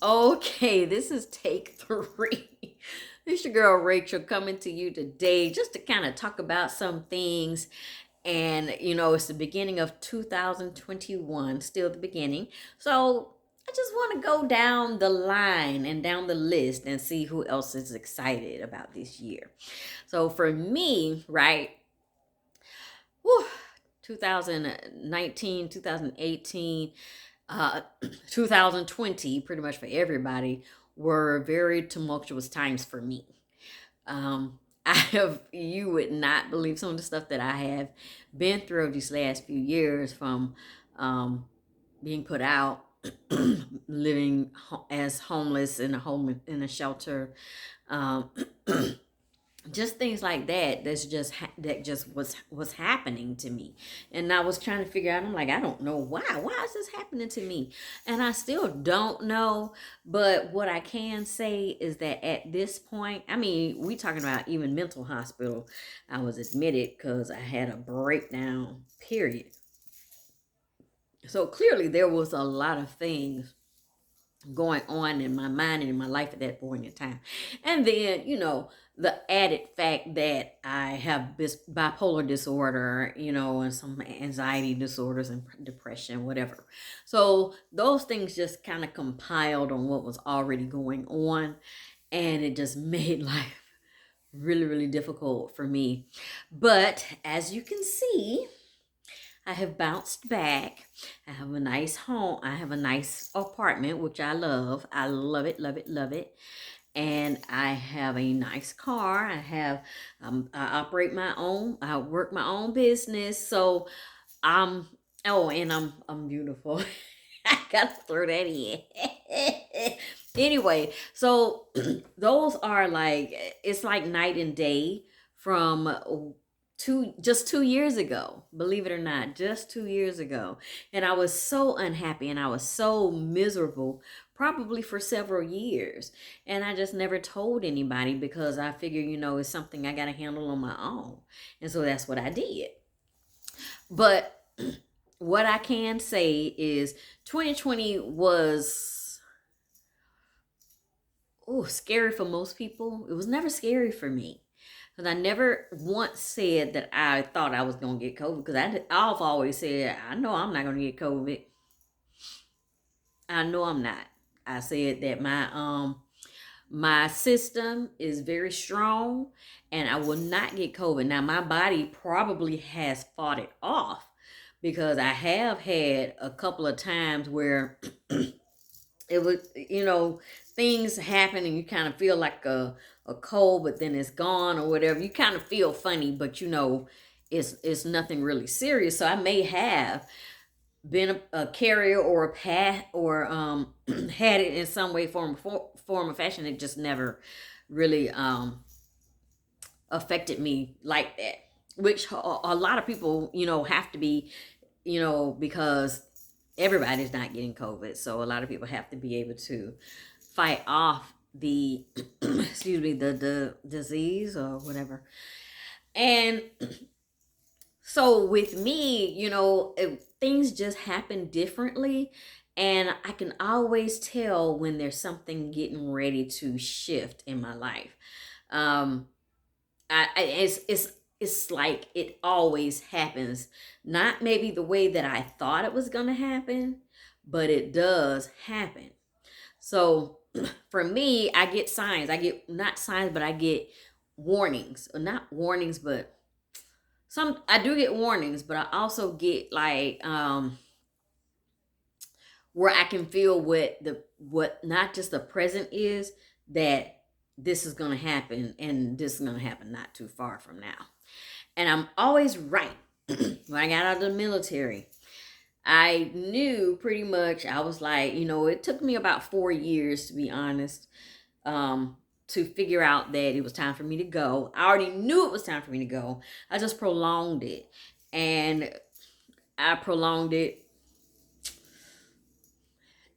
Okay, this is take three. It's your girl Rachel coming to you today just to kind of talk about some things. And, it's the beginning of 2021, still the beginning. So I just want to go down the line and down the list and see who else is excited about this year. So for me, right, whew, 2019, 2018, 2020, pretty much for everybody, were very tumultuous times for me. You would not believe some of the stuff that I have been through these last few years from um, being put out, living as homeless in a shelter, um, just things like that. That just was happening to me, and I was trying to figure out. I'm like, I don't know why is this happening to me, and I still don't know. But what I can say is that at this point, I mean, we talking about even mental hospital. I was admitted because I had a breakdown, period. So clearly there was a lot of things going on in my mind and in my life at that point in time. And then, the added fact that I have this bipolar disorder, and some anxiety disorders and depression, whatever. So those things just kind of compiled on what was already going on. And it just made life really, really difficult for me. But as you can see, I have bounced back. I have a nice home. I have a nice apartment, which I love. I love it, love it, love it. And I have a nice car. I operate my own, I work my own business. So, um, oh, and I'm beautiful. I gotta throw that in. Anyway, so those are like, it's like night and day from 2 years ago, believe it or not, just 2 years ago. And I was so unhappy and I was so miserable, probably for several years. And I just never told anybody because I figured, it's something I got to handle on my own. And so that's what I did. But what I can say is 2020 was scary for most people. It was never scary for me. Because I never once said that I thought I was going to get COVID. Because I've always said, I know I'm not going to get COVID. I know I'm not. I said that my system is very strong and I will not get COVID. Now my body probably has fought it off because I have had a couple of times where it was, things happen and you kind of feel like a cold, but then it's gone or whatever. You kind of feel funny, but it's nothing really serious. So I may have been a carrier or a path or had it in some way, form or fashion. It just never really affected me like that, which a lot of people have to be, because everybody's not getting COVID. So a lot of people have to be able to fight off the excuse me, the disease or whatever. And so with me, things just happen differently. And I can always tell when there's something getting ready to shift in my life. Um, it's like it always happens. Not maybe the way that I thought it was gonna happen, but it does happen. So for me, I get signs. I get not signs, but I get warnings. Or not warnings, but I do get warnings, but I also get like where I can feel what not just the present is, that this is gonna happen and this is gonna happen not too far from now. And I'm always right. When I got out of the military, I knew pretty much. I was like, it took me about 4 years, to be honest, to figure out that it was time for me to go. I already knew it was time for me to go. I just prolonged it. And I prolonged it.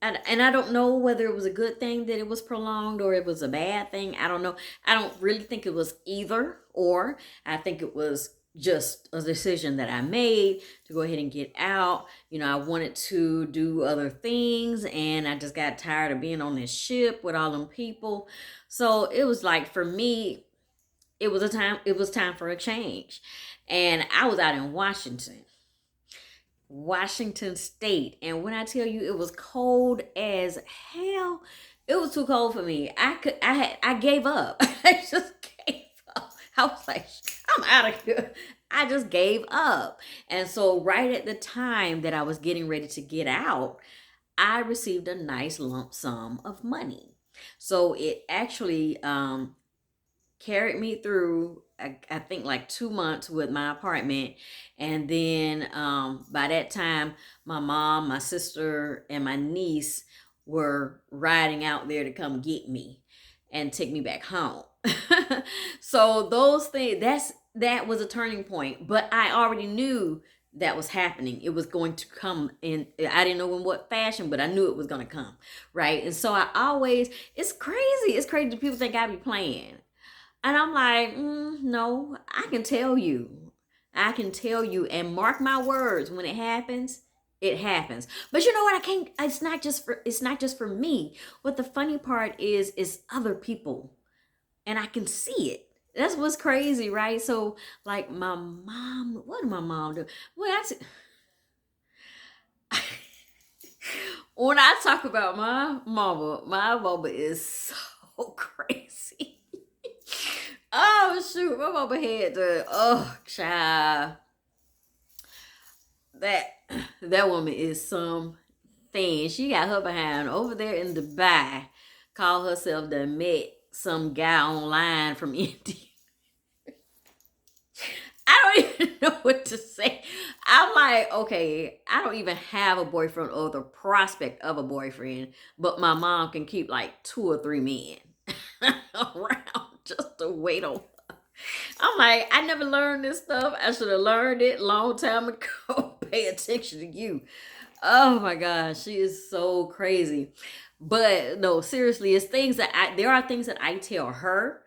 And I don't know whether it was a good thing that it was prolonged or it was a bad thing. I don't know. I don't really think it was either or. I think it was just a decision that I made to go ahead and get out. I wanted to do other things, and I just got tired of being on this ship with all them people. So it was like, for me, it was time for a change. And I was out in Washington State. And when I tell you it was cold as hell, it was too cold for me. I gave up. I just gave up. I was like, I'm out of here. I just gave up. And so right at the time that I was getting ready to get out, I received a nice lump sum of money. So it actually carried me through, I think, like 2 months with my apartment. And then by that time, my mom, my sister, and my niece were riding out there to come get me and take me back home. So those things, that was a turning point. But I already knew that was happening. It was going to come in. I didn't know in what fashion, but I knew it was going to come, right? And so I always, it's crazy. It's crazy. People think I be playing. And I'm like, no, I can tell you. I can tell you, and mark my words, when it happens, it happens. But you know what? I can't, it's not just for me. What the funny part is other people. And I can see it. That's what's crazy, right? So, like, my mom, what did my mom do? Well, when I talk about my mama is so crazy. Oh shoot, my mama had to. Oh child, that that woman is some thing. She got her behind over there in Dubai. Called herself the met some guy online from India. I don't even know what to say. I'm like, okay, I don't even have a boyfriend or the prospect of a boyfriend, but my mom can keep like 2 or 3 men around just to wait on. I'm like, I never learned this stuff. I should have learned it a long time ago. Pay attention to you. Oh my gosh, she is so crazy. But no, seriously, it's things that there are things that I tell her,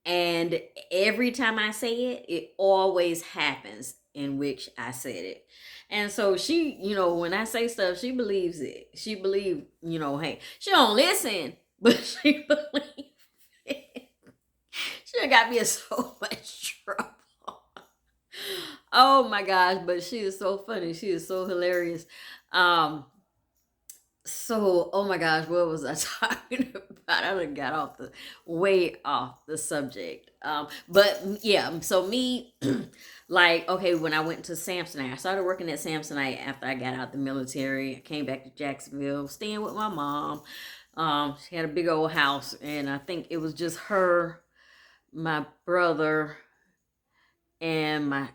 and every time I say it, it always happens in which I said it. And so she, when I say stuff, she believes it. She believes, hey, she don't listen, but she believes it. She done got me in so much trouble. Oh my gosh, but she is so funny. She is so hilarious. Um, so, oh my gosh, what was I talking about? I done got way off the subject. But yeah, so me, like, okay, when I went to Samsonite, I started working at Samsonite after I got out the military. I came back to Jacksonville, staying with my mom. She had a big old house, and I think it was just her, my brother, and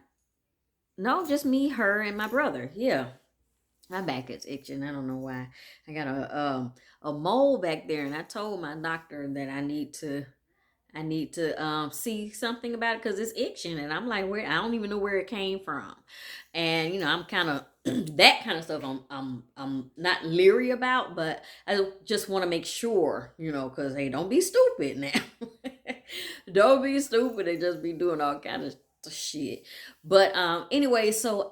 no, just me, her, and my brother. Yeah. My back is itching. I don't know why. I got a mole back there, and I told my doctor that I need to see something about it because it's itching, and I'm like, where, I don't even know where it came from. And I'm kind of that kind of stuff. I'm not leery about, but I just want to make sure, because hey, don't be stupid now. Don't be stupid and just be doing all kind of shit. But anyway, so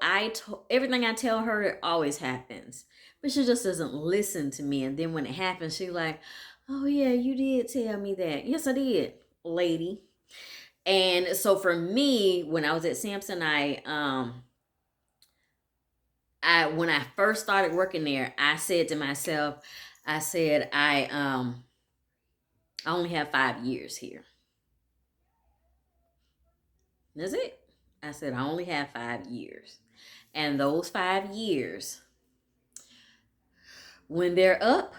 everything I tell her, it always happens, but she just doesn't listen to me. And then when it happens, she's like, oh yeah, you did tell me that. Yes, I did, lady. And so for me, when I was at Samsonite, I when I first started working there, I said to myself, I said, I only have 5 years here. That's it. I said, I only have 5 years. And those 5 years, when they're up,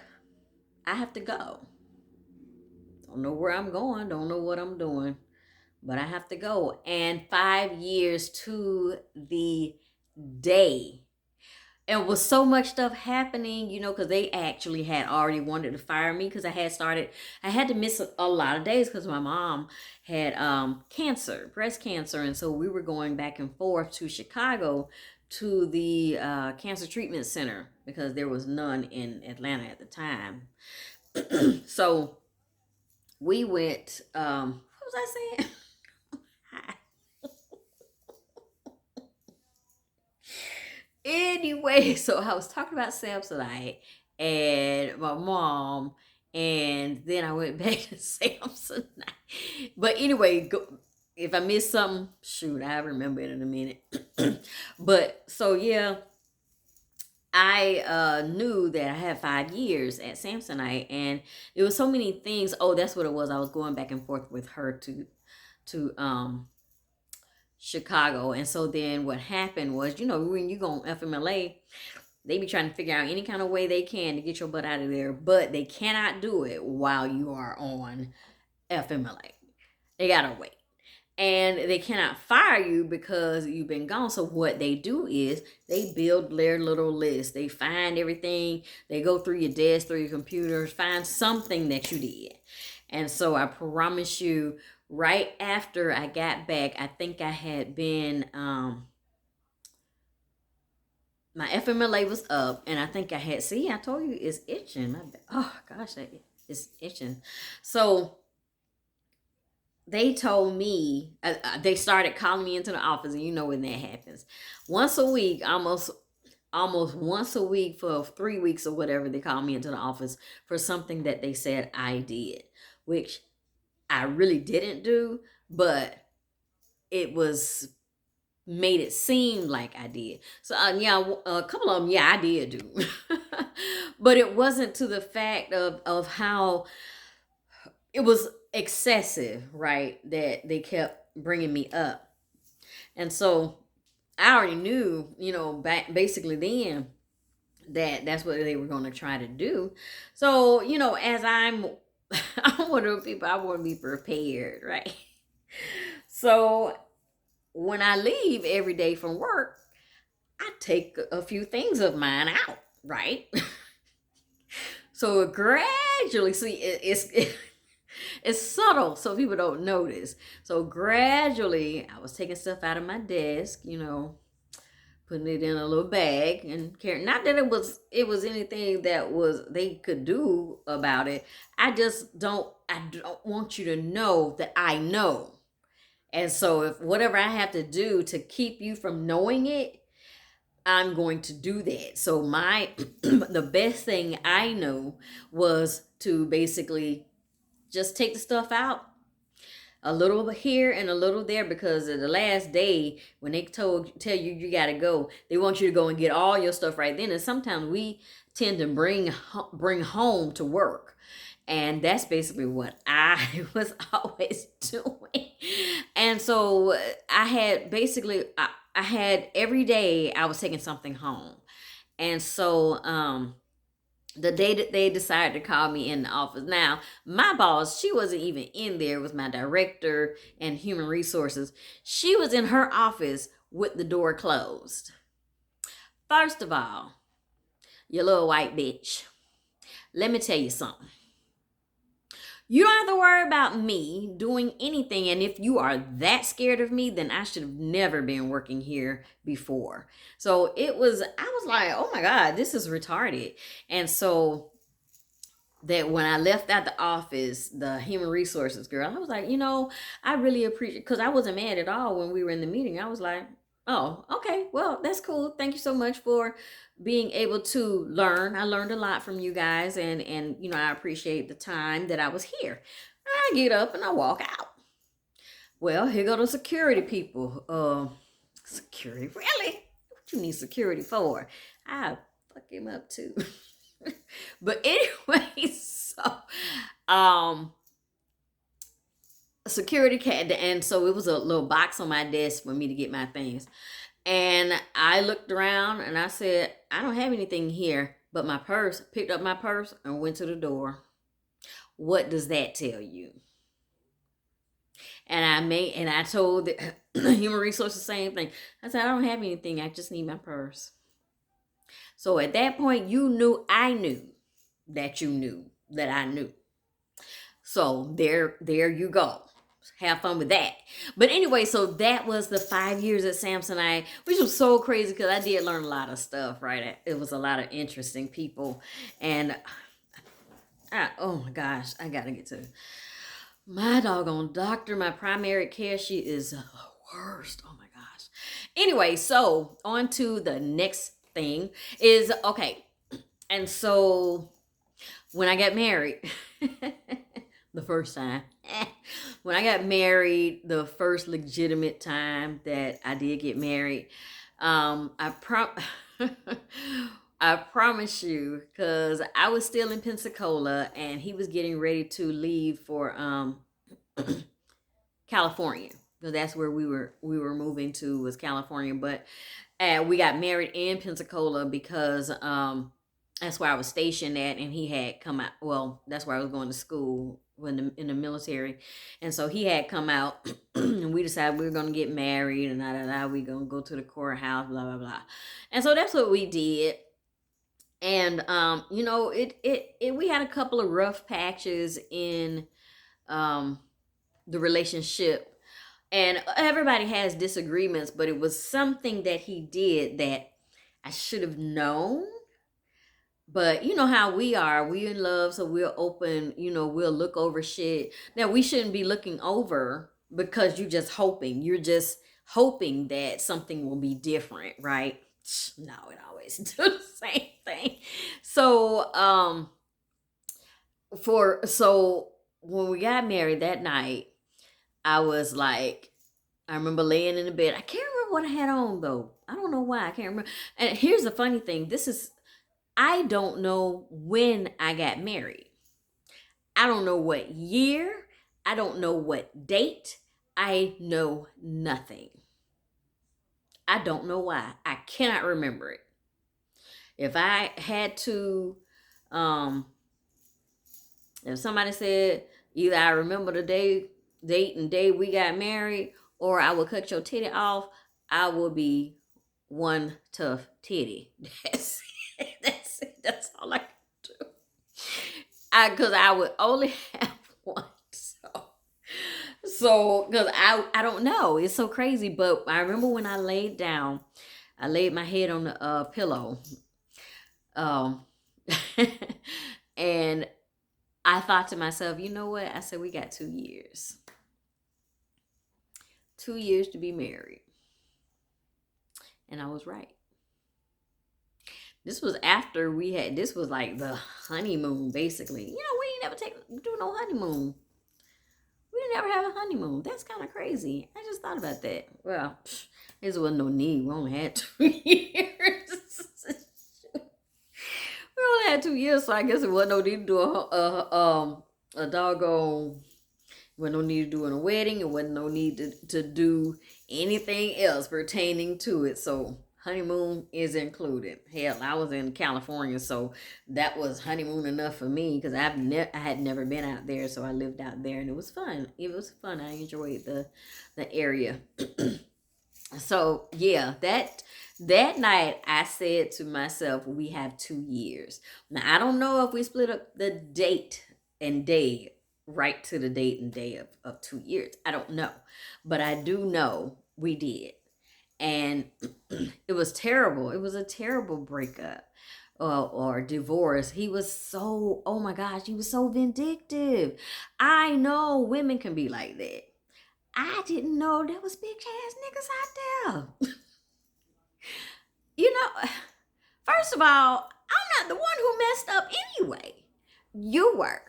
I have to go. Don't know where I'm going, don't know what I'm doing, but I have to go. And 5 years to the day. And with so much stuff happening, because they actually had already wanted to fire me because I had to miss a lot of days because my mom had cancer, breast cancer. And so we were going back and forth to Chicago to the cancer treatment center because there was none in Atlanta at the time. So we went, what was I saying? Anyway, so I was talking about Samsonite and my mom, and then I went back to Samsonite. But anyway, if I missed something, shoot, I remember it in a minute. But so yeah, I knew that I had 5 years at Samsonite, and there was so many things. Oh, that's what it was. I was going back and forth with her to Chicago, and so then what happened was, when you go on FMLA, they be trying to figure out any kind of way they can to get your butt out of there, but they cannot do it while you are on FMLA. They gotta wait. And they cannot fire you because you've been gone. So what they do is they build their little list. They find everything. They go through your desk, through your computers, find something that you did. And so I promise you, right after I got back, I think I had been my FMLA was up, and I think I had, see, I told you it's itching. Oh gosh, it's itching. So they told me, they started calling me into the office, and you know when that happens. Once a week, almost once a week for 3 weeks or whatever, they called me into the office for something that they said I did, which I really didn't do, but it was made it seem like I did. So yeah, a couple of them, yeah, I did do. But it wasn't to the fact of how it was excessive, right? That they kept bringing me up. And so I already knew, back basically then, that's what they were going to try to do. So, as I'm one of the people, I want to be prepared, right? So when I leave every day from work, I take a few things of mine out, right? So gradually, see, it's subtle, so people don't notice. So gradually, I was taking stuff out of my desk, putting it in a little bag and carrying. Not that it was anything that was they could do about it. I don't want you to know that I know. And so if whatever I have to do to keep you from knowing it, I'm going to do that. So the best thing I know was to basically just take the stuff out, a little here and a little there, because of the last day when they tell you got to go, they want you to go and get all your stuff right then. And sometimes we tend to bring home to work, and that's basically what I was always doing. And so I had basically I had every day I was taking something home. And so the day that they decided to call me in the office. Now, my boss, she wasn't even in there, with my director and human resources. She was in her office with the door closed. First of all, you little white bitch, let me tell you something. You don't have to worry about me doing anything. And if you are that scared of me, then I should have never been working here before. So I was like, oh my God, this is retarded. And so that when I left out the office, the human resources girl, I was like, I really appreciate, because I wasn't mad at all when we were in the meeting. I was like, oh, okay, well, that's cool. Thank you so much for being able to learn. I learned a lot from you guys, and I appreciate the time that I was here. I get up and I walk out. Well, here go the security people. Security, really? What you need security for? I fuck him up too. But anyway, so security cat, and so it was a little box on my desk for me to get my things. And I looked around and I said, I don't have anything here but my purse. Picked up my purse and went to the door. What does that tell you? And I told the human resources the same thing. I said, I don't have anything. I just need my purse. So at that point, I knew that you knew that I knew. So there you go. Have fun with that. But anyway, so that was the 5 years at Samsonite, which was so crazy because I did learn a lot of stuff, right? It was a lot of interesting people. And oh my gosh, I got to get to my doggone doctor, my primary care. She is the worst. Oh my gosh. Anyway, so on to the next thing is okay. And so when I got married, the first time, when I got married, the first legitimate time that I did get married, I promise you, because I was still in Pensacola and he was getting ready to leave for California. So that's where we were moving to, was California. But we got married in Pensacola because that's where I was stationed at, and he had come out. Well, that's where I was going to school in the military, and so he had come out, and we decided we were going to get married, and we gonna go to the courthouse, blah blah blah, and so that's what we did. And we had a couple of rough patches in um the relationship, and everybody has disagreements, but it was something that he did that I should have known. But you know how we are. We in love, so we're open, we'll look over shit. Now we shouldn't be looking over because you're just hoping that something will be different, right? No, it always do the same thing. So when we got married that night, I was like, I remember laying in the bed. I can't remember what I had on though. I don't know why. I can't remember. And here's the funny thing. I don't know when I got married. I don't know what year. I don't know what date. I know nothing. I don't know why. I cannot remember it. If I had to, um, if somebody said either I remember the date and day we got married, or I would cut your titty off, I will be one tough titty. That's all I can do. Because I would only have one. Because I don't know. It's so crazy. But I remember when I laid down, I laid my head on the pillow. Um, and I thought to myself, you know what? I said, we got 2 years. 2 years to be married. And I was right. This was after this was like the honeymoon, basically. We ain't never do no honeymoon. We didn't ever have a honeymoon. That's kind of crazy. I just thought about that. Well, there wasn't no need. We only had 2 years. We only had 2 years, so I guess it wasn't no need to do a doggone. Wasn't no need to do a wedding. It wasn't no need to do anything else pertaining to it. So honeymoon is included. Hell, I was in California, so that was honeymoon enough for me because I had never been out there, so I lived out there, and it was fun. It was fun. I enjoyed the area. So yeah, that night I said to myself, we have 2 years. Now I don't know if we split up the date and day right to the date and day of 2 years. I don't know, but I do know we did. And it was terrible. It was a terrible breakup or divorce. He was so, oh my gosh, he was so vindictive. I know women can be like that. I didn't know there was big ass niggas out there. First of all, I'm not the one who messed up anyway. You were.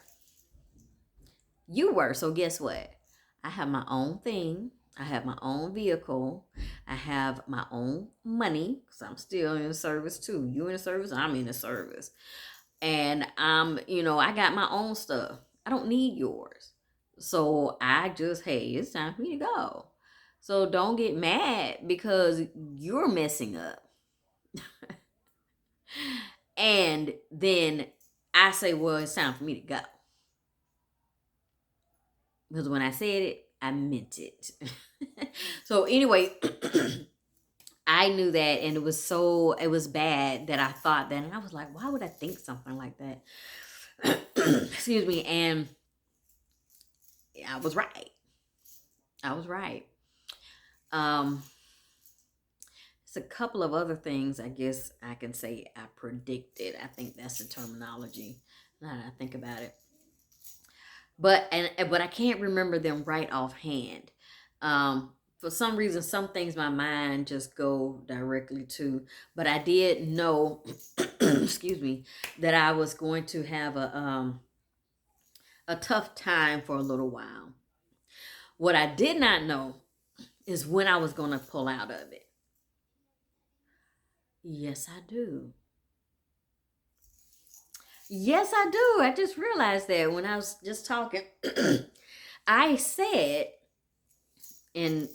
So guess what? I have my own thing. I have my own vehicle. I have my own money because I'm still in the service too. You in the service, I'm in the service. And I got my own stuff. I don't need yours. So I just, hey, it's time for me to go. So don't get mad because you're messing up. And then I say, well, it's time for me to go. Because when I said it, I meant it. So anyway, I knew that, and it was bad that I thought that, and I was like, why would I think something like that? Excuse me. And I was right. It's a couple of other things I guess I can say I predicted. I think that's the terminology now that I think about it. But I can't remember them right offhand. for some reason, some things my mind just go directly to. But I did know, excuse me, that I was going to have a tough time for a little while. What I did not know is when I was going to pull out of it. Yes, I do. Yes, I do. I just realized that when I was just talking. I said in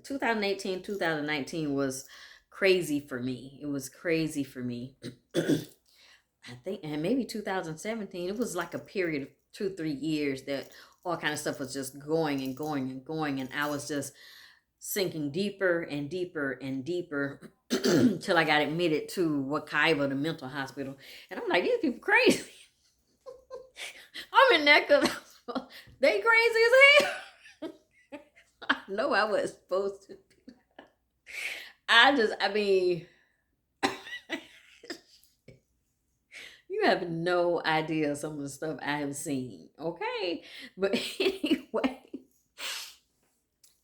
2018, 2019 was crazy for me. It was crazy for me. I think, and maybe 2017, it was like a period of 2, 3 years that all kind of stuff was just going and going and going. And I was just sinking deeper and deeper and deeper till I got admitted to Wakaiba, the mental hospital. And I'm like, these people crazy. I'm in there because they crazy as hell. I know I was supposed to. I mean, you have no idea some of the stuff I have seen, okay? But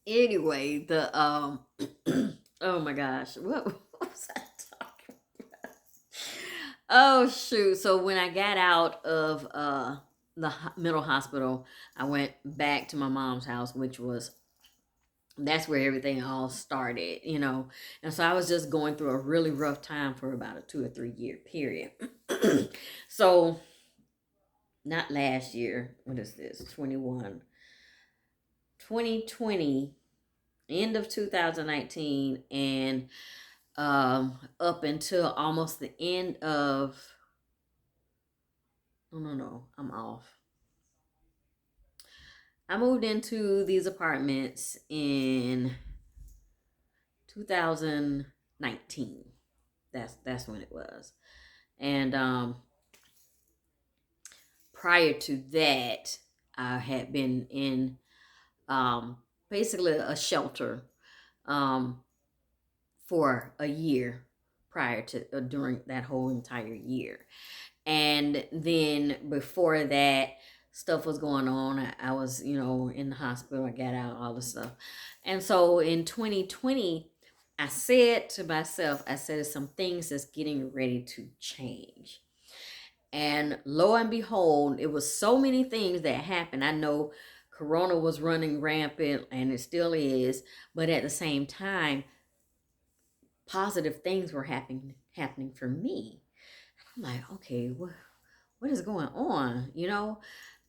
anyway, the oh my gosh, what was I talking about? Oh shoot! So when I got out of the mental hospital, I went back to my mom's house, which was that's where everything all started, you know. And so I was just going through a really rough time for about a 2 or 3 year period. So not last year. What is this? 21, 2020, end of 2019, and up until almost the end of no, I'm off. I moved into these apartments in 2019. That's when it was. And prior to that, I had been in um, basically a shelter um, for a year prior to during that whole entire year. And then before that, stuff was going on. I was, in the hospital. I got out, all the stuff. And so in 2020, I said to myself, I said, there's some things that's getting ready to change. And lo and behold, it was so many things that happened. I know Corona was running rampant and it still is, but at the same time, positive things were happening for me. I'm like, okay, what is going on?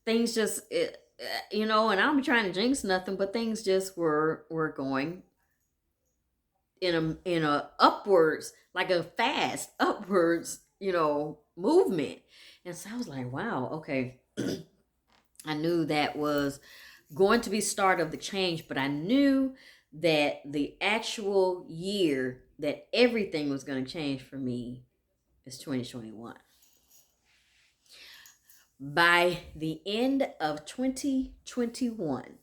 Things just and I'm trying to jinx nothing, but things just were going in a upwards, like a fast upwards, movement. And so I was like, wow, okay. I knew that was going to be start of the change, but I knew that the actual year that everything was going to change for me is 2021. By the end of 2021,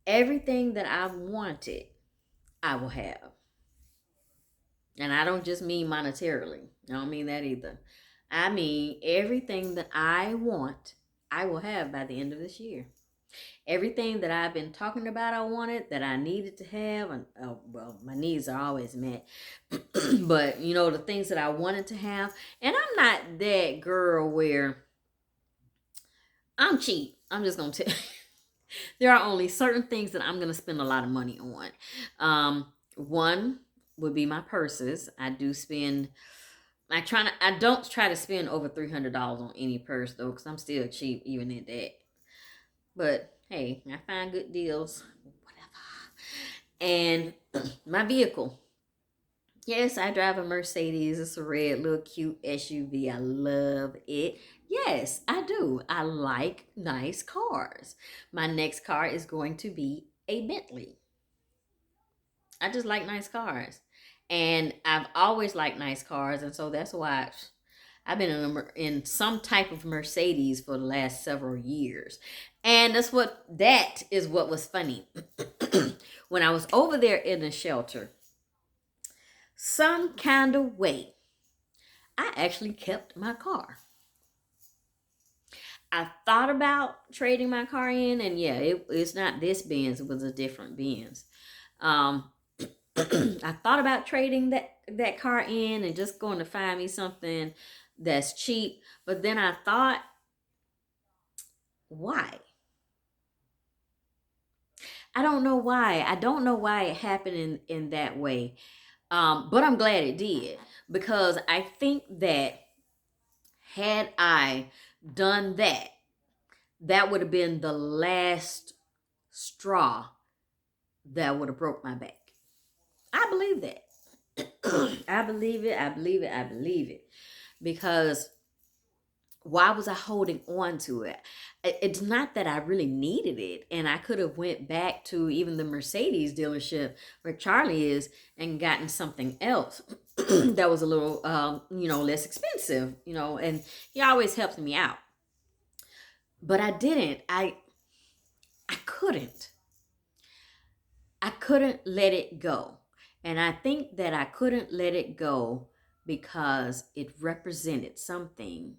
everything that I've wanted, I will have. And I don't just mean monetarily. I don't mean that either. I mean everything that I want, I will have by the end of this year. Everything that I've been talking about I wanted, that I needed to have, and well, my needs are always met. But the things that I wanted to have, and I'm not that girl where I'm cheap. I'm just gonna tell. There are only certain things that I'm gonna spend a lot of money on. One would be my purses. I do spend. I don't try to spend over $300 on any purse though, because I'm still cheap even at that. But hey, I find good deals. Whatever. And my vehicle. Yes, I drive a Mercedes. It's a red, little cute SUV. I love it. Yes, I do. I like nice cars. My next car is going to be a Bentley. I just like nice cars. And I've always liked nice cars. And so that's why I've been in some type of Mercedes for the last several years. And that is what was funny. When I was over there in the shelter, some kind of way, I actually kept my car. I thought about trading my car in, and yeah, it's not this Benz, it was a different Benz. Um, I thought about trading that car in and just going to find me something that's cheap, but then I thought, why? I don't know why. I don't know why it happened in that way. But I'm glad it did, because I think that had I done that, that would have been the last straw that would have broke my back. I believe that. I believe it. I believe it. I believe it. Because why was I holding on to it? It's not that I really needed it, and I could have went back to even the Mercedes dealership where Charlie is and gotten something else that was a little, less expensive, and he always helps me out. But I didn't. I couldn't. I couldn't let it go. And I think that I couldn't let it go because it represented something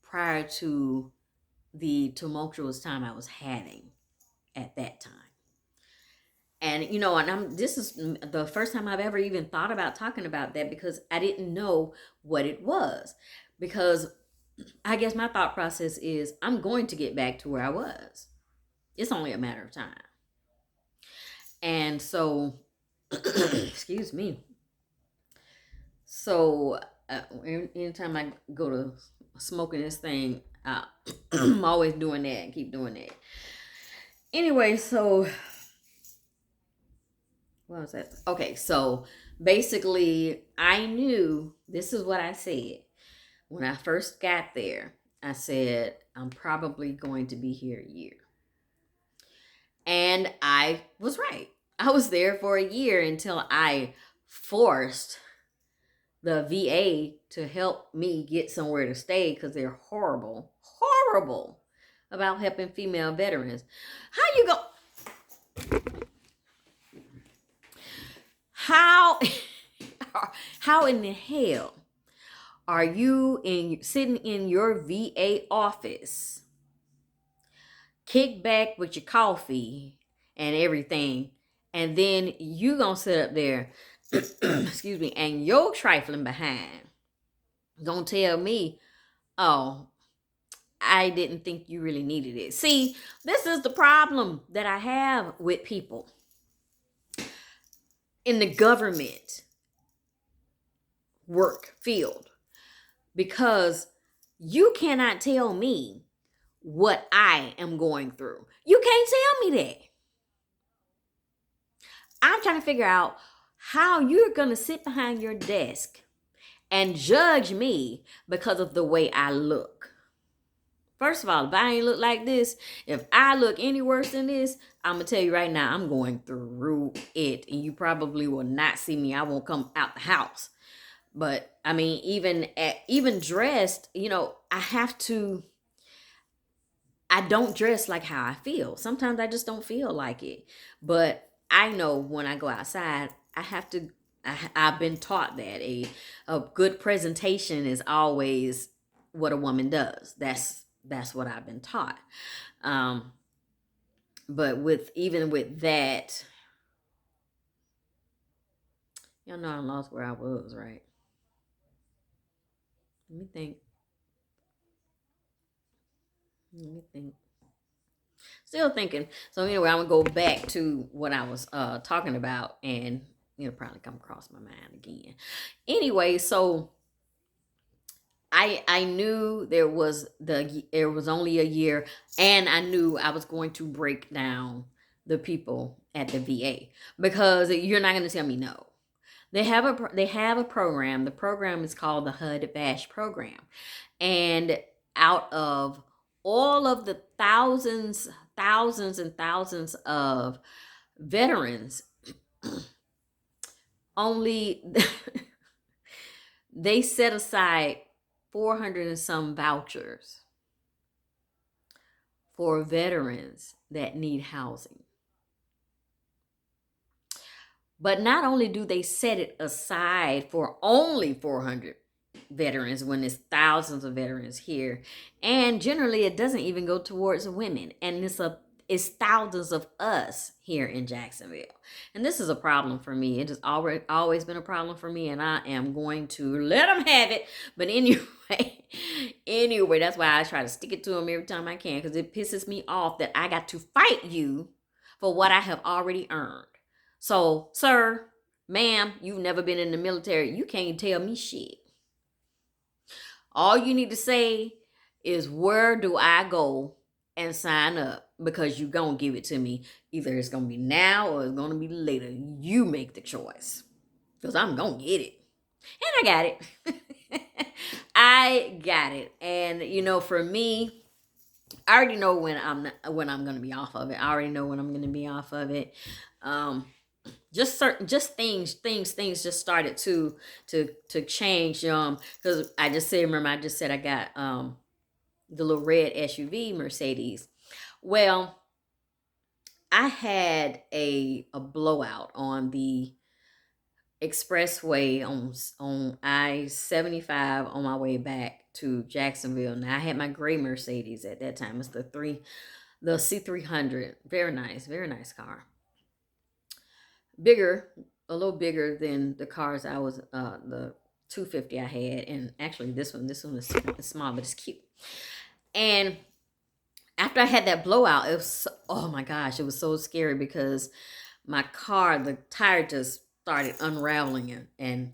prior to the tumultuous time I was having at that time. And and this is the first time I've ever even thought about talking about that, because I didn't know what it was. Because I guess my thought process is I'm going to get back to where I was. It's only a matter of time. And so, excuse me. So, anytime I go to smoking this thing, I'm always doing that and keep doing that. Anyway, so what was that? Okay, so basically, I knew this is what I said when I first got there. I said, I'm probably going to be here a year. And I was right. I was there for a year until I forced the VA to help me get somewhere to stay, because they're horrible, horrible about helping female veterans. How you go? How how in the hell are you sitting in your VA office, kick back with your coffee and everything, and then you gonna sit up there, excuse me, and you're trifling behind, gonna tell me, oh, I didn't think you really needed it. See, this is the problem that I have with people in the government work field, because you cannot tell me what I am going through. You can't tell me that. I'm trying to figure out how you're going to sit behind your desk and judge me because of the way I look. First of all, if I ain't look like this, if I look any worse than this, I'm going to tell you right now, I'm going through it. And you probably will not see me. I won't come out the house. But I mean, even dressed, I don't dress like how I feel. Sometimes I just don't feel like it. But I know when I go outside, I have to. I've been taught that a good presentation is always what a woman does. That's what I've been taught. Um, but even with that, y'all know I lost where I was, right? Let me think. Let me think. Still thinking. So anyway, I'm gonna go back to what I was talking about, and it'll probably come across my mind again. Anyway, so I knew there was only a year, and I knew I was going to break down the people at the VA, because you're not gonna tell me no. They have a program. The program is called the HUD VASH program, and out of all of the thousands and thousands of veterans, only they set aside 400 and some vouchers for veterans that need housing. But not only do they set it aside for only 400 veterans when there's thousands of veterans here. And generally it doesn't even go towards women. And it's thousands of us here in Jacksonville. And this is a problem for me. It has always been a problem for me, and I am going to let them have it. But anyway, anyway, that's why I try to stick it to them every time I can, because it pisses me off that I got to fight you for what I have already earned. So, sir, ma'am, you've never been in the military. You can't tell me shit. All you need to say is, where do I go and sign up? Because you're going to give it to me. Either it's going to be now or it's going to be later. You make the choice. Because I'm going to get it. And I got it. I got it. And, you know, for me, I already know when I'm going to be off of it. I already know when I'm going to be off of it. Just things just started to change. Because I just said I got the little red SUV Mercedes. Well, I had a blowout on the expressway on I-75 on my way back to Jacksonville. Now, I had my gray Mercedes at that time. It's the C300. Very nice car. A little bigger than the cars I was the 250 I had, and actually this one is small, but it's cute. And after I had that blowout, it was oh my gosh, it was so scary, because my car, the tire just started unraveling, and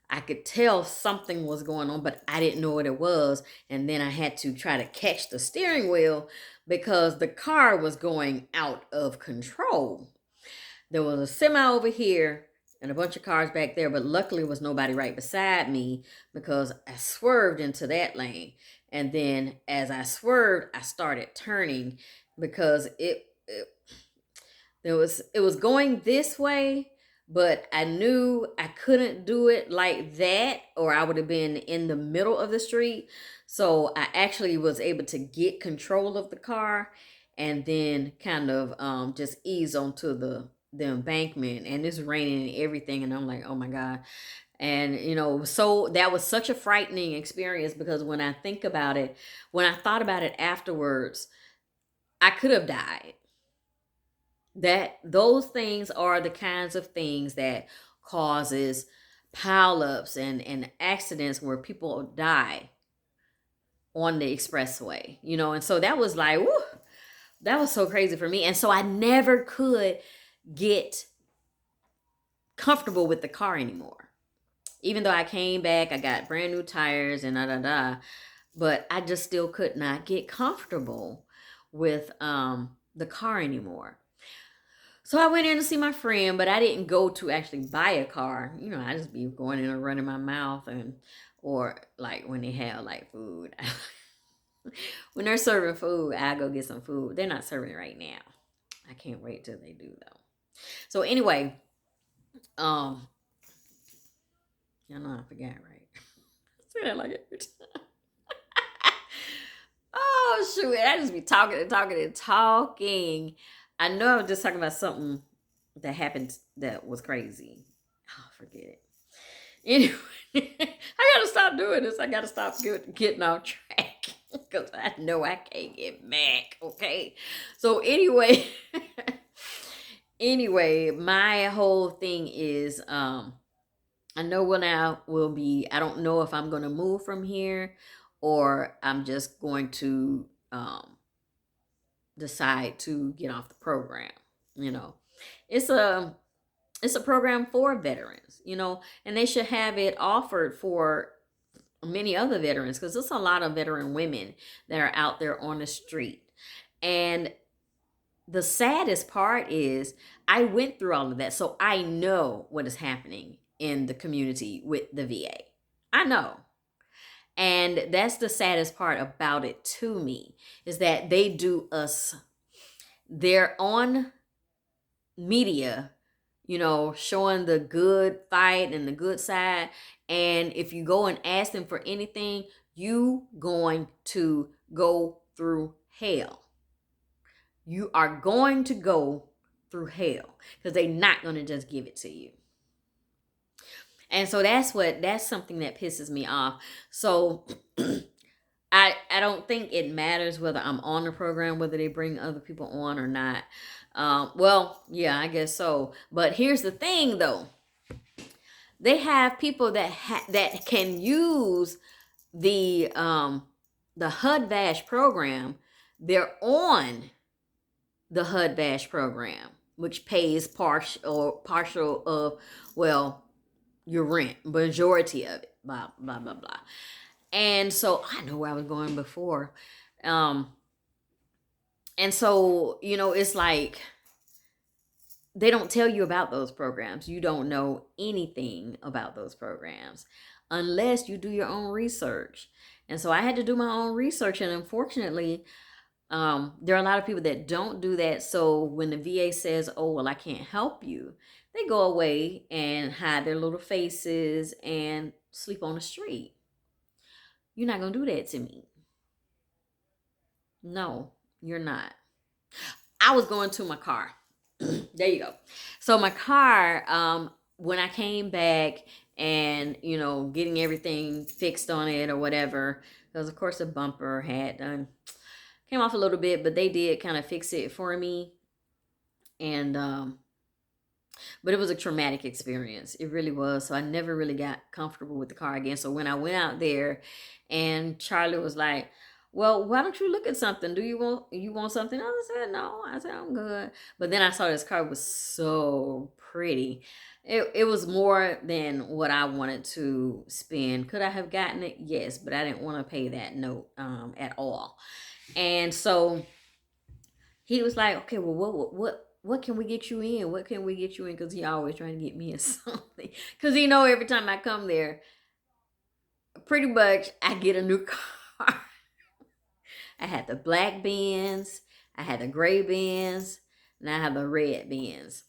I could tell something was going on, but I didn't know what it was. And then I had to try to catch the steering wheel because the car was going out of control. There was a semi over here and a bunch of cars back there, but luckily was nobody right beside me, because I swerved into that lane. And then as I swerved, I started turning, because it was going this way, but I knew I couldn't do it like that, or I would have been in the middle of the street. So I actually was able to get control of the car, and then kind of just ease onto the embankment. And it's raining and everything, and I'm like, oh my God. And so that was such a frightening experience, because when I thought about it afterwards, I could have died. Those things are the kinds of things that causes pileups and accidents where people die on the expressway. And so that was like, whew, that was so crazy for me. And so I never could get comfortable with the car anymore. Even though I came back, I got brand new tires and but I just still could not get comfortable with the car anymore. So I went in to see my friend, but I didn't go to actually buy a car. I just be going in and running my mouth, or like when they have like food. When they're serving food, I go get some food. They're not serving it right now. I can't wait till they do though. So anyway, I know I forgot, right? Say that like every time. Oh shoot, I just be talking and talking and talking. I know I was just talking about something that happened that was crazy. Oh, forget it. Anyway, I gotta stop doing this. I gotta stop getting off track, because I know I can't get back. Okay. So anyway, my whole thing is, I know when I will be. I don't know if I'm gonna move from here, or I'm just going to decide to get off the program. It's a program for veterans, and they should have it offered for many other veterans, because there's a lot of veteran women that are out there on the street. And the saddest part is, I went through all of that, so I know what is happening in the community with the VA. I know. And that's the saddest part about it to me, is that they're on media, showing the good fight and the good side. And if you go and ask them for anything, you going to go through hell. You are going to go through hell, because they're not going to just give it to you. And so that's something that pisses me off. So I don't think it matters whether I'm on the program, whether they bring other people on or not. Well, yeah, I guess so. But here's the thing, though: they have people that can use the HUD Vash program. They're on the HUD Vash program, which pays partial of, well, your rent, majority of it, blah blah blah blah. And so I know where I was going before. Um, and so, it's like they don't tell you about those programs. You don't know anything about those programs unless you do your own research. And so I had to do my own research. And unfortunately, there are a lot of people that don't do that. So when the VA says, oh, well, I can't help you, they go away and hide their little faces and sleep on the street. You're not going to do that to me. No, you're not. I was going to my car. There you go. So my car, when I came back and, getting everything fixed on it or whatever, because of course the bumper had came off a little bit, but they did kind of fix it for me. And but it was a traumatic experience. It really was. So I never really got comfortable with the car again. So when I went out there and Charlie was like, well, why don't you look at something? Do you want something? I said, no. I said, I'm good. But then I saw this car was so pretty. It was more than what I wanted to spend. Could I have gotten it? Yes, but I didn't want to pay that note at all. And so he was like, okay, well, what can we get you in? What can we get you in? Because he always trying to get me in something. Because every time I come there, pretty much I get a new car. I had the black Benz, I had the gray Benz, and I have the red Benz.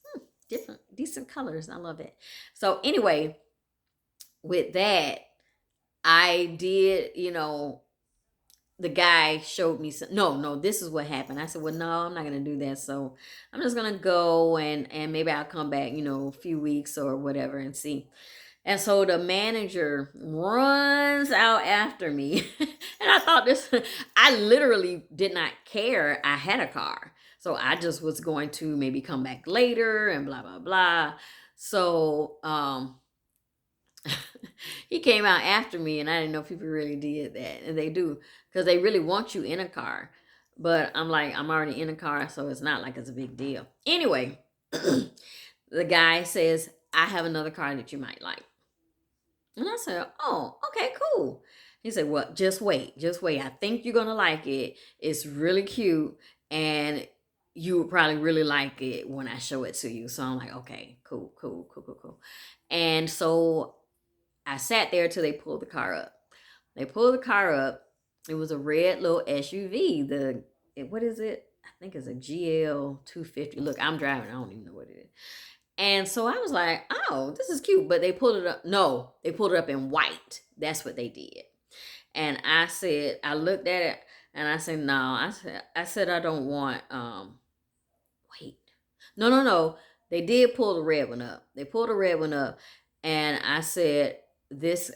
Different, decent colors. I love it. So anyway, with that, I did, the guy showed me some. No, this is what happened. I said, well, no, I'm not gonna do that. So I'm just gonna go and maybe I'll come back, a few weeks or whatever and see. And so the manager runs out after me. And I thought I literally did not care I had a car. So I just was going to maybe come back later and blah, blah, blah. So he came out after me, and I didn't know people really did that. And they do, because they really want you in a car. But I'm like, I'm already in a car, so it's not like it's a big deal. Anyway, the guy says, I have another car that you might like. And I said, oh, okay, cool. He said, well, just wait. Just wait. I think you're going to like it. It's really cute. And you would probably really like it when I show it to you. So I'm like, okay, cool, cool, cool, cool, cool. And so I sat there till they pulled the car up. They pulled the car up. It was a red little SUV. What is it? I think it's a GL 250. Look, I'm driving. I don't even know what it is. And so I was like, oh, this is cute. But they pulled it up. No, they pulled it up in white. That's what they did. And I looked at it and I said, no, I said, I don't want, wait. No. They did pull the red one up. They pulled the red one up. And I said, is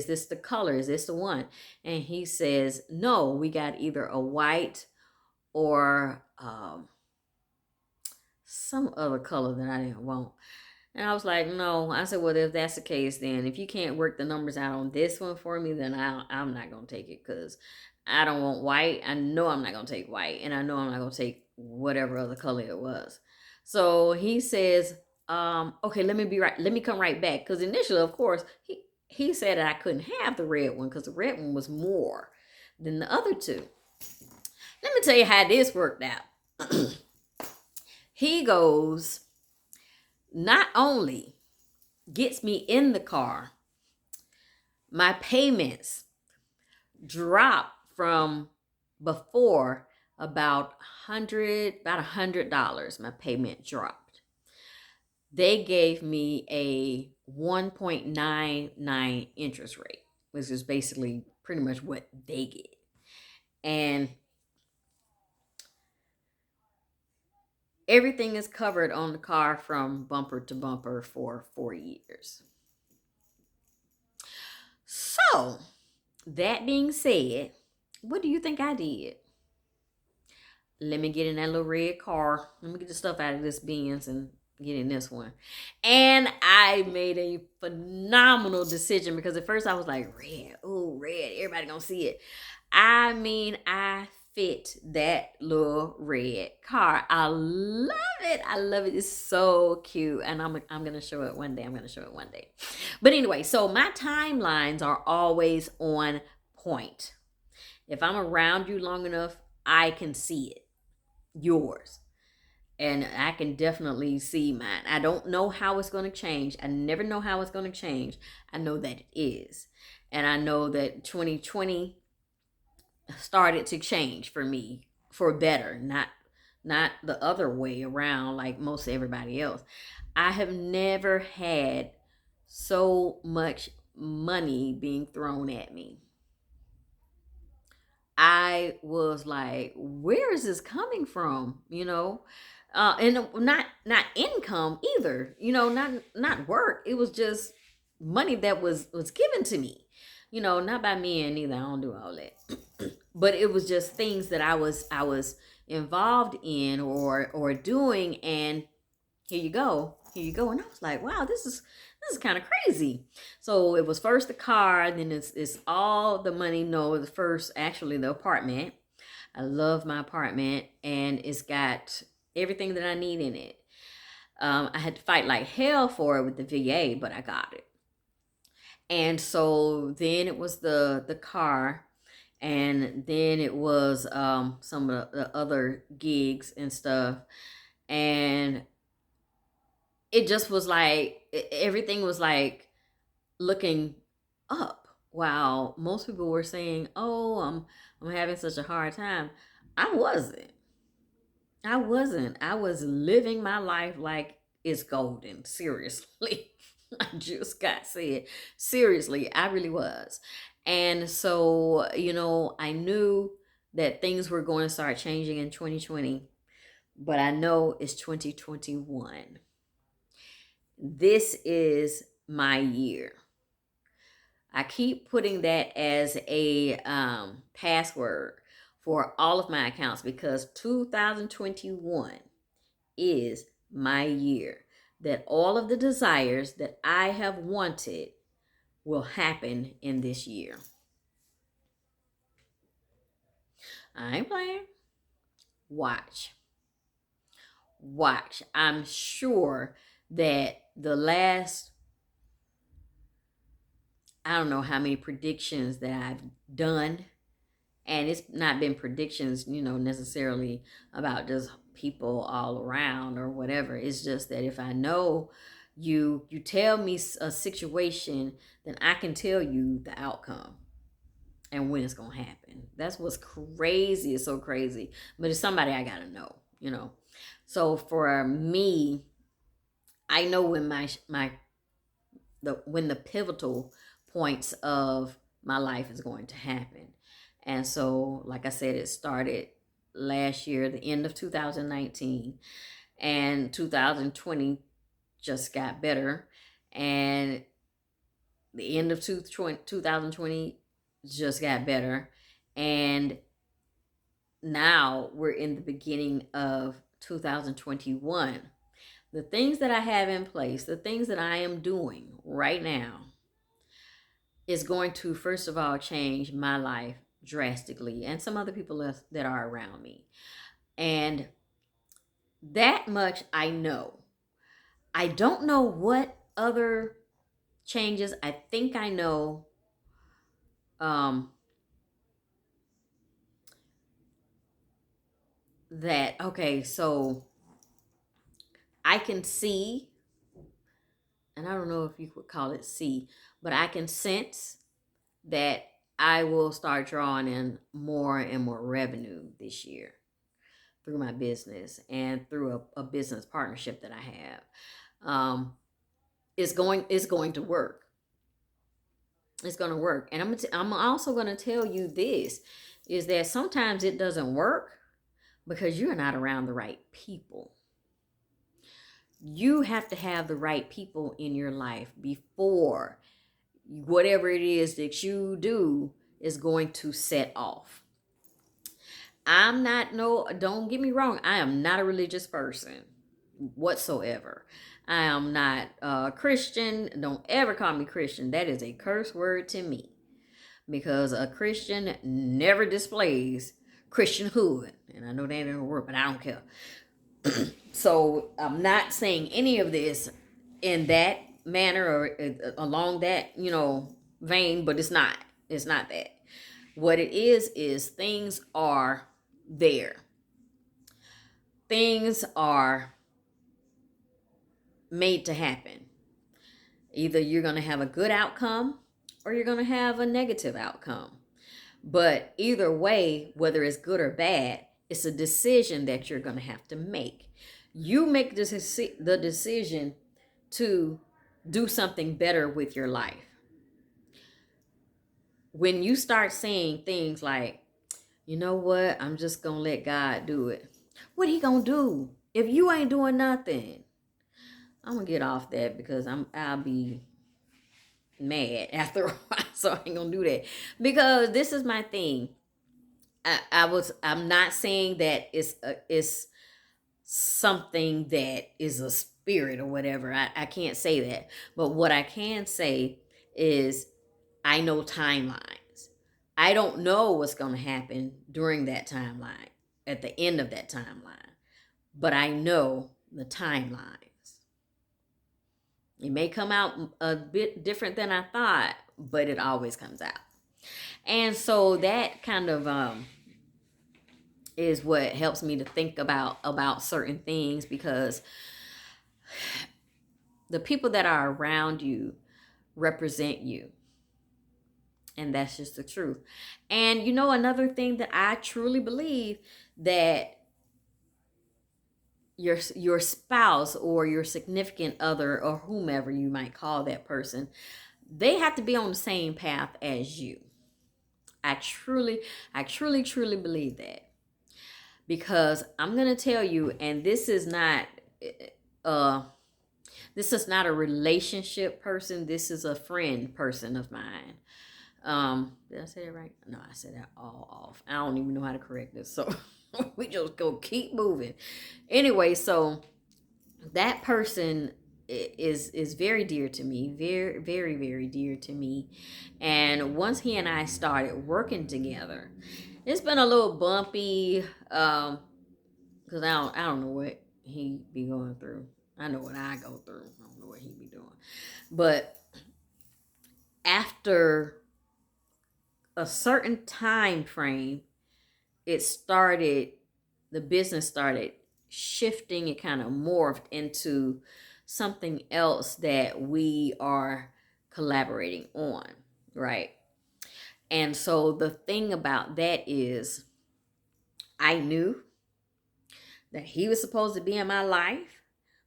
this the color? Is this the one? And he says, no, we got either a white or some other color that I didn't want. And I was like, no. I said, well, if that's the case, then if you can't work the numbers out on this one for me, then I'm not going to take it, because I don't want white. I know I'm not going to take white. And I know I'm not going to take whatever other color it was. So he says, okay, let me come right back. Because initially, of course, he said that I couldn't have the red one because the red one was more than the other two. Let me tell you how this worked out. He goes, not only gets me in the car, my payments drop from before about $100. My payment dropped. They gave me a 1.99 interest rate, which is basically pretty much what they get. And everything is covered on the car from bumper to bumper for 4 years. So, that being said, what do you think I did? Let me get in that little red car. Let me get the stuff out of this Benz and get in this one. And I made a phenomenal decision because at first I was like, red, oh, red, everybody gonna see it. I mean, I fit that little red car. I love it. I love it. It's so cute. And I'm gonna show it one day. I'm gonna show it one day. But anyway, so my timelines are always on point. If I'm around you long enough, I can see it. Yours. And I can definitely see mine. I don't know how it's going to change. I never know how it's going to change. I know that it is. And I know that 2020 started to change for me for better, not the other way around like most everybody else. I have never had so much money being thrown at me. I was like, where is this coming from? And not income either. Not work. It was just money that was given to me. Not by me and neither. I don't do all that. But it was just things that I was involved in or doing, and here you go, and I was like, wow, this is kind of crazy. So it was first the car, then it's all the money. No, the first, actually, the apartment. I love my apartment, and it's got everything that I need in it. I had to fight like hell for it with the VA, but I got it. And so then it was the car, and then it was some of the other gigs and stuff, and it just was like everything was like looking up, while most people were saying, "Oh, I'm having such a hard time." I wasn't. I was living my life like it's golden. Seriously. I just got said. Seriously, I really was. And so, I knew that things were going to start changing in 2020, but I know it's 2021. This is my year. I keep putting that as a password for all of my accounts because 2021 is my year. That all of the desires that I have wanted will happen in this year. I ain't playing. Watch. Watch. I'm sure that the last, I don't know how many predictions that I've done, and it's not been predictions, necessarily about just people all around or whatever. It's just that if I know you tell me a situation, then I can tell you the outcome and when it's gonna happen. That's what's crazy. It's so crazy, but it's somebody I gotta know. So for me, I know when when the pivotal points of my life is going to happen. And so, like I said, it started last year, the end of 2019, and 2020 just got better. And the end of 2020 just got better. And now we're in the beginning of 2021. The things that I have in place, the things that I am doing right now, is going to, first of all, change my life drastically and some other people that are around me. And that much I know. I don't know what other changes. I think I know that, okay, so I can see, and I don't know if you could call it see, but I can sense that I will start drawing in more and more revenue this year through my business and through a business partnership that I have. It's going to work. It's going to work. And I'm also going to tell you this, is that sometimes it doesn't work because you're not around the right people. You have to have the right people in your life before whatever it is that you do is going to set off. I'm not, no, don't get me wrong, I am not a religious person whatsoever. I am not Christian. Don't ever call me Christian. That is a curse word to me, because a Christian never displays Christianhood. And I know that ain't a word, but I don't care. So I'm not saying any of this in that manner or along that, vein, but it's not. It's not that. What it is things are there. Things are made to happen. Either you're going to have a good outcome or you're going to have a negative outcome. But either way, whether it's good or bad, it's a decision that you're going to have to make. You make the decision to do something better with your life. When you start saying things like, you know what, I'm just going to let God do it. What he going to do if you ain't doing nothing? I'm going to get off that because I'll be mad after a while, so I ain't going to do that. Because this is my thing. I'm not saying that it's something that is a spirit or whatever. I can't say that. But what I can say is I know timelines. I don't know what's going to happen during that timeline, at the end of that timeline. But I know the timelines. It may come out a bit different than I thought, but it always comes out. And so that kind of is what helps me to think about certain things, because the people that are around you represent you. And that's just the truth. And another thing that I truly believe, that your spouse or your significant other, or whomever you might call that person, they have to be on the same path as you. I truly believe that. Because I'm going to tell you, and this is not a relationship person, this is a friend person of mine. Did I say that right? No, I said that all off. I don't even know how to correct this. So we just go keep moving. Anyway, so that person is very dear to me, very, very, very dear to me. And once he and I started working together, it's been a little bumpy, because I don't know what he be going through. I know what I go through. I don't know what he be doing. But after a certain time frame, the business started shifting. It kind of morphed into something else that we are collaborating on, right? And so the thing about that is, I knew that he was supposed to be in my life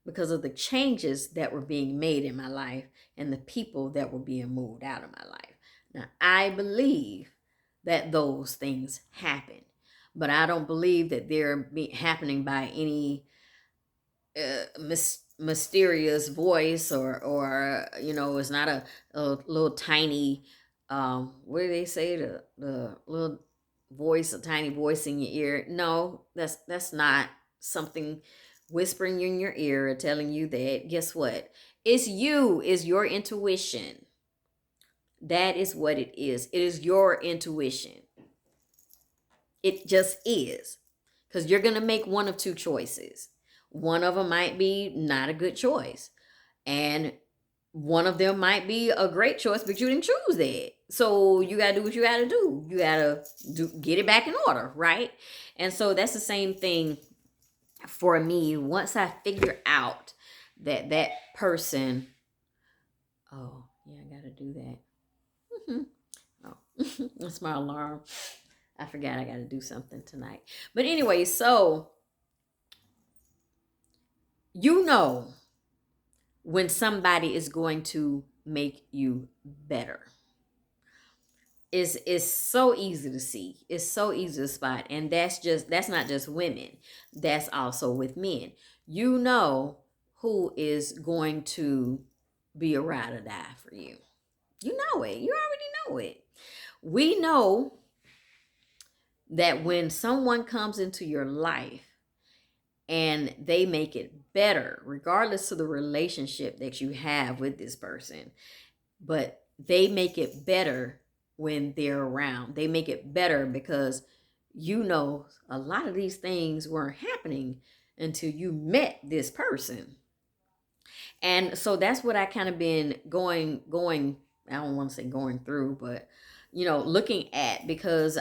because of the changes that were being made in my life and the people that were being moved out of my life. Now, I believe that those things happen, but I don't believe that they're happening by any mysterious voice, or it's not a little tiny, what do they say, the little voice, a tiny voice in your ear. No, that's not something whispering in your ear or telling you that. Guess what? It's your intuition. That is what it is. It is your intuition. It just is. Because you're going to make one of two choices. One of them might be not a good choice. And one of them might be a great choice, but you didn't choose that. So you got to do what you got to do. You got to get it back in order, right? And so that's the same thing for me. Once I figure out that person, oh, yeah, I got to do that. Oh, that's my alarm. I forgot I got to do something tonight. But anyway, so when somebody is going to make you better. It's so easy to see. It's so easy to spot. And that's not just women. That's also with men. You know who is going to be a ride or die for you. You know it. You already know it. We know that when someone comes into your life and they make it better, regardless of the relationship that you have with this person, but they make it better when they're around. They make it better because you know a lot of these things weren't happening until you met this person. And so that's what I kind of been going I don't want to say going through, but looking at, because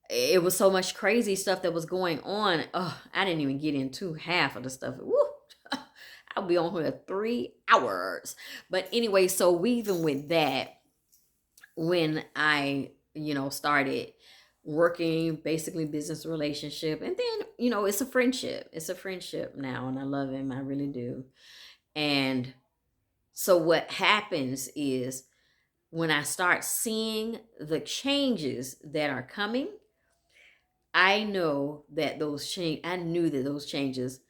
it was so much crazy stuff that was going on. Oh, I didn't even get into half of the stuff. Woo! I'll be on here 3 hours. But anyway, so even with that, when I, started working, basically business relationship, and then, it's a friendship. It's a friendship now, and I love him. I really do. And so what happens is when I start seeing the changes that are coming, I know that I knew that those changes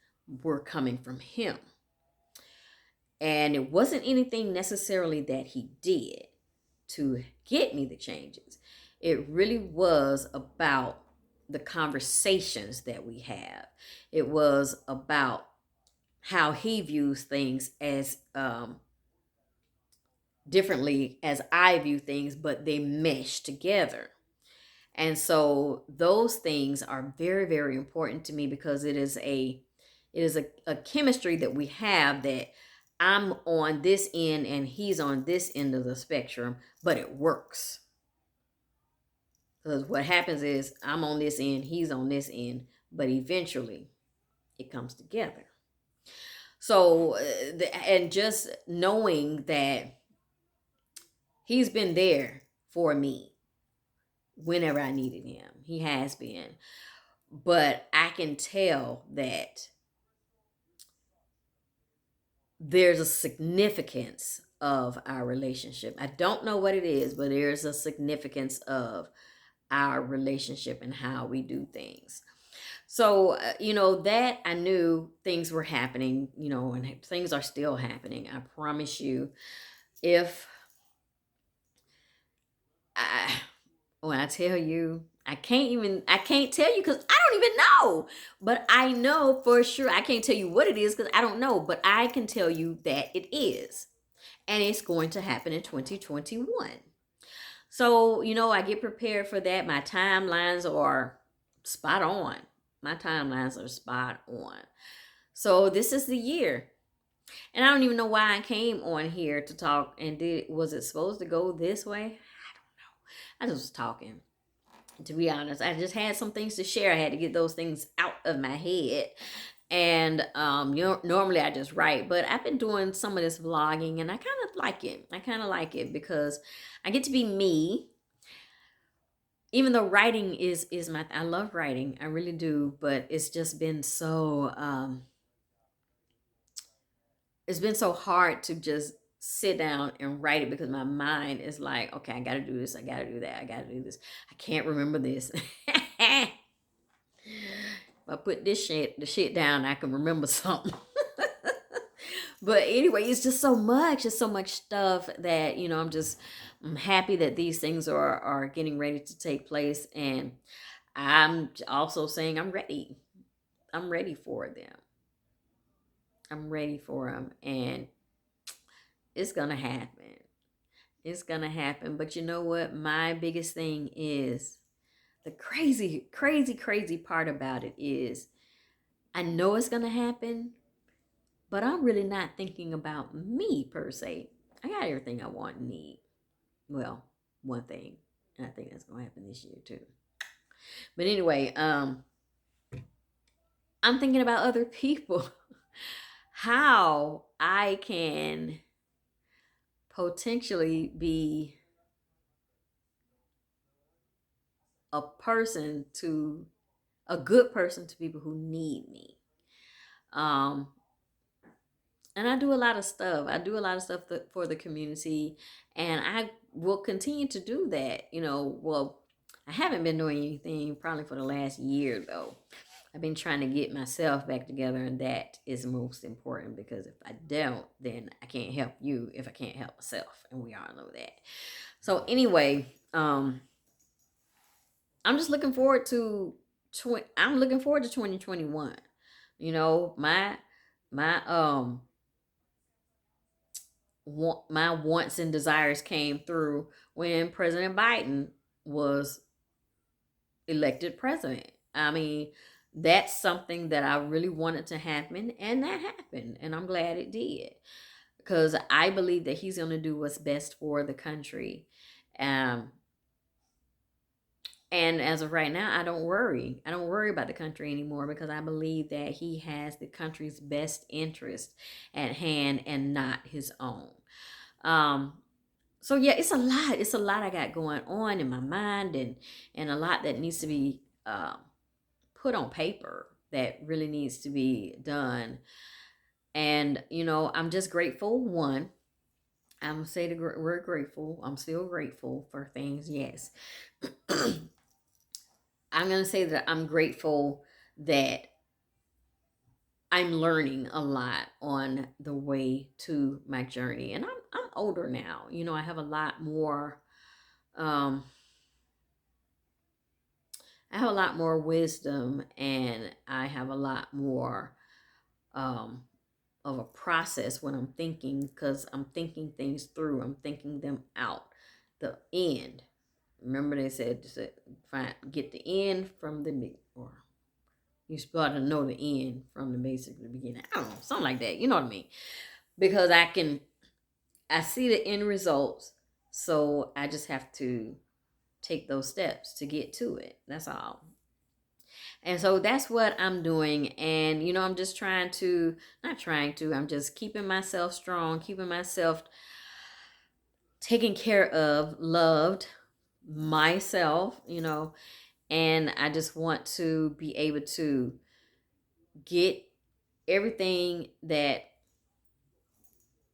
were coming from him. And it wasn't anything necessarily that he did to get me the changes. It really was about the conversations that we have. It was about how he views things as differently as I view things, but they mesh together. And so those things are very, very important to me because it is a chemistry that we have, that I'm on this end and he's on this end of the spectrum, but it works. Because what happens is I'm on this end, he's on this end, but eventually it comes together. So, and just knowing that he's been there for me whenever I needed him, he has been. But I can tell that there's a significance of our relationship. I don't know what it is, but there's a significance of our relationship and how we do things. So, that I knew things were happening, and things are still happening. I promise you. If I, when I tell you, I can't tell you because I don't even know. But I know for sure, I can't tell you what it is because I don't know. But I can tell you that it is. And it's going to happen in 2021. So, I get prepared for that. My timelines are spot on. My timelines are spot on. So, this is the year. And I don't even know why I came on here to talk, and was it supposed to go this way? I don't know. I just was talking. To be honest, I just had some things to share. I had to get those things out of my head. And normally I just write, but I've been doing some of this vlogging, and I kind of like it. I kind of like it because I get to be me. Even though writing is I love writing, I really do, but it's just been so it's been so hard to just sit down and write it because my mind is like, okay, I got to do this, I got to do that, I got to do this. I can't remember this. If I put the shit down, I can remember something. But anyway, it's just so much. It's so much stuff that, I'm happy that these things are getting ready to take place. And I'm also saying I'm ready. I'm ready for them. I'm ready for them. And it's going to happen. It's going to happen. But you know what? My biggest thing is the crazy, crazy, crazy part about it is I know it's going to happen, but I'm really not thinking about me per se. I got everything I want and need. Well, one thing. And I think that's going to happen this year too. But anyway, I'm thinking about other people. How I can potentially be a good person to people who need me. Um, and I do a lot of stuff. I do a lot of stuff for the community, and I will continue to do that. Well, I haven't been doing anything probably for the last year though. I've been trying to get myself back together, and that is most important, because if I don't, then I can't help you if I can't help myself, and we all know that. So anyway, I'm just looking forward to I'm looking forward to 2021. You know, my my wants and desires came through when President Biden was elected president. I mean, that's something that I really wanted to happen, and that happened, and I'm glad it did, because I believe that he's going to do what's best for the country. Um, and as of right now, I don't worry. I don't worry about the country anymore, because I believe that he has the country's best interest at hand and not his own. Um, so yeah, it's a lot. It's a lot I got going on in my mind, and a lot that needs to be put on paper, that really needs to be done. And I'm just grateful. One, I'm gonna say the word grateful. I'm still grateful for things. Yes, I'm gonna say that I'm grateful that I'm learning a lot on the way to my journey, and I'm older now. I have a lot more. Um, I have a lot more wisdom, and I have a lot more um, of a process when I'm thinking, because I'm thinking things through. I'm thinking them out. The end. Remember they said find get the end from the, or you start to know the end from the basic the beginning. I don't know, something like that. You know what I mean? Because I see the end results, so I just have to take those steps to get to it. That's all. And so that's what I'm doing. And, I'm just not trying to, I'm just keeping myself strong, keeping myself taken care of, loved myself, and I just want to be able to get everything that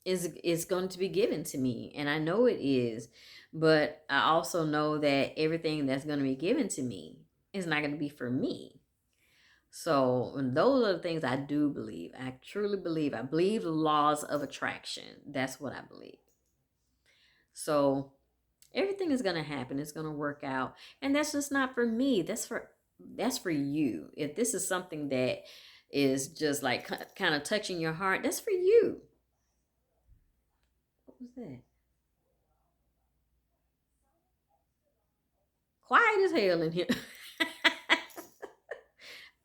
is going to be given to me. And I know it is, but I also know that everything that's going to be given to me is not going to be for me. So, and those are the things I do believe. I truly believe. I believe the laws of attraction. That's what I believe. So, everything is going to happen. It's going to work out. And that's just not for me. That's for you. If this is something that is just like kind of touching your heart, that's for you. What was that? Quiet as hell in here.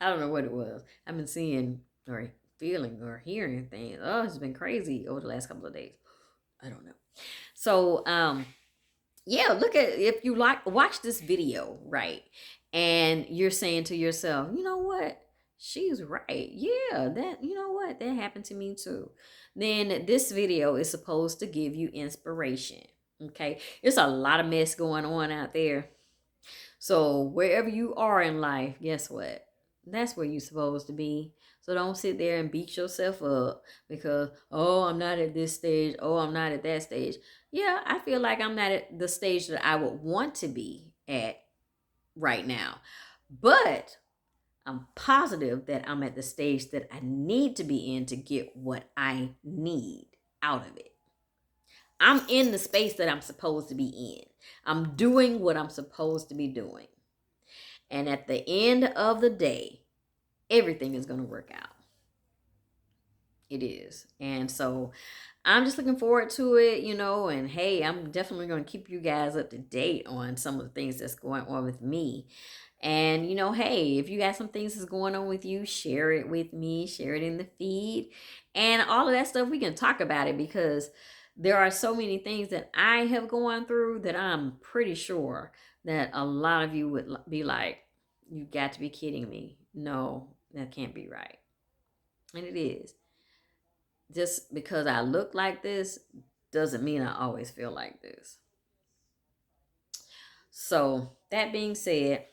I don't know what it was. I've been seeing or feeling or hearing things. Oh, it's been crazy over the last couple of days. I don't know. So, yeah, look at, if you watch this video, right? And you're saying to yourself, you know what? She's right. Yeah, you know what? That happened to me too. Then this video is supposed to give you inspiration. Okay. There's a lot of mess going on out there. So wherever you are in life, guess what? That's where you're supposed to be. So don't sit there and beat yourself up because, oh, I'm not at this stage. Oh, I'm not at that stage. Yeah, I feel like I'm not at the stage that I would want to be at right now. But I'm positive that I'm at the stage that I need to be in to get what I need out of it. I'm in the space that I'm supposed to be in. I'm doing what I'm supposed to be doing. And at the end of the day, everything is going to work out. It is. And so I'm just looking forward to it, and hey, I'm definitely going to keep you guys up to date on some of the things that's going on with me. And, hey, if you got some things that's going on with you, share it with me, share it in the feed, and all of that stuff. We can talk about it, because there are so many things that I have gone through that I'm pretty sure that a lot of you would be like, you got to be kidding me. No, that can't be right. And it is. Just because I look like this doesn't mean I always feel like this. So, that being said,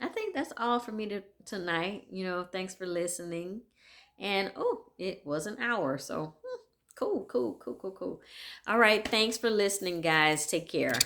I think that's all for me tonight. Thanks for listening. And oh, it was an hour. So, cool, cool, cool, cool, cool. All right. Thanks for listening, guys. Take care.